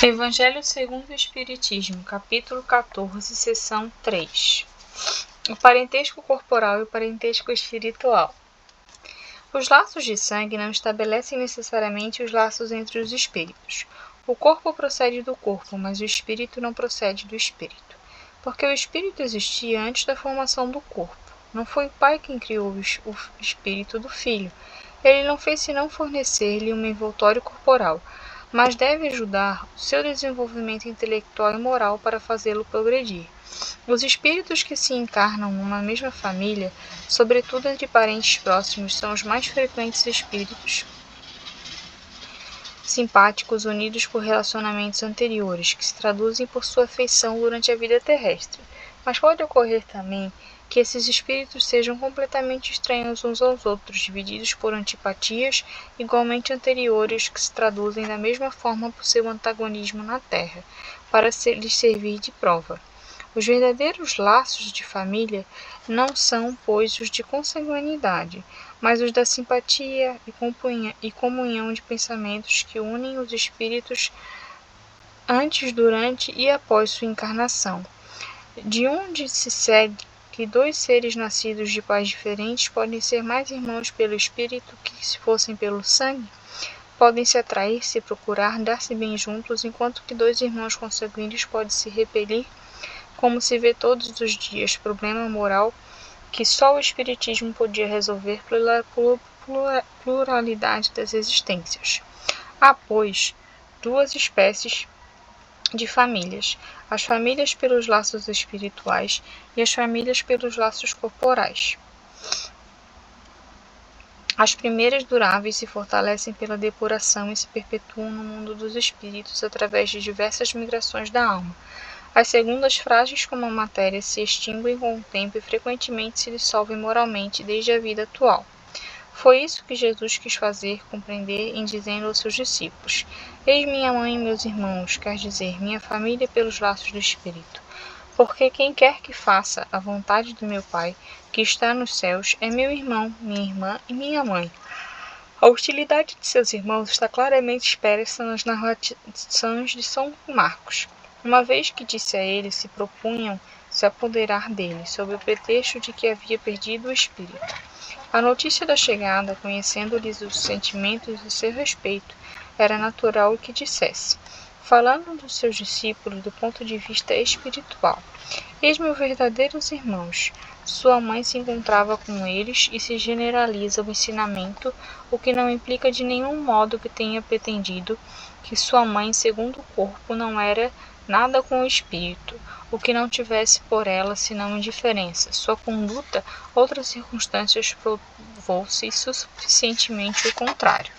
Evangelho segundo o Espiritismo, capítulo 14, seção 3. O parentesco corporal e o parentesco espiritual. Os laços de sangue não estabelecem necessariamente os laços entre os espíritos. O corpo procede do corpo, mas o espírito não procede do espírito. Porque o espírito existia antes da formação do corpo. Não foi o pai quem criou o espírito do filho. Ele não fez senão fornecer-lhe um envoltório corporal, mas deve ajudar o seu desenvolvimento intelectual e moral para fazê-lo progredir. Os espíritos que se encarnam numa mesma família, sobretudo entre parentes próximos, são os mais frequentes espíritos simpáticos unidos por relacionamentos anteriores, que se traduzem por sua afeição durante a vida terrestre. Mas pode ocorrer também que esses espíritos sejam completamente estranhos uns aos outros, divididos por antipatias igualmente anteriores que se traduzem da mesma forma por seu antagonismo na Terra, para lhes servir de prova. Os verdadeiros laços de família não são, pois, os de consanguinidade, mas os da simpatia e comunhão de pensamentos que unem os espíritos antes, durante e após sua encarnação. De onde se segue que dois seres nascidos de pais diferentes podem ser mais irmãos pelo espírito que se fossem pelo sangue? Podem se atrair, se procurar, dar-se bem juntos, enquanto que dois irmãos consanguíneos podem se repelir, como se vê todos os dias, problema moral que só o espiritismo podia resolver pela pluralidade das existências. Há, pois, duas espécies de famílias: as famílias pelos laços espirituais e as famílias pelos laços corporais. As primeiras duráveis se fortalecem pela depuração e se perpetuam no mundo dos espíritos através de diversas migrações da alma. As segundas, frágeis como a matéria, se extinguem com o tempo e frequentemente se dissolvem moralmente desde a vida atual. Foi isso que Jesus quis fazer compreender em dizendo aos seus discípulos: Eis minha mãe e meus irmãos, quer dizer, minha família pelos laços do Espírito. Porque quem quer que faça a vontade do meu Pai, que está nos céus, é meu irmão, minha irmã e minha mãe. A hostilidade de seus irmãos está claramente expressa nas narrações de São Marcos. Uma vez que disse a ele, se propunham se apoderar dele, sob o pretexto de que havia perdido o espírito. A notícia da chegada, conhecendo-lhes os sentimentos de seu respeito, era natural que dissesse, falando dos seus discípulos do ponto de vista espiritual: Eis meus verdadeiros irmãos. Sua mãe se encontrava com eles e se generaliza o ensinamento, o que não implica de nenhum modo que tenha pretendido que sua mãe, segundo o corpo, não era nada com o espírito, o que não tivesse por ela senão indiferença. Sua conduta, outras circunstâncias provou-se suficientemente o contrário.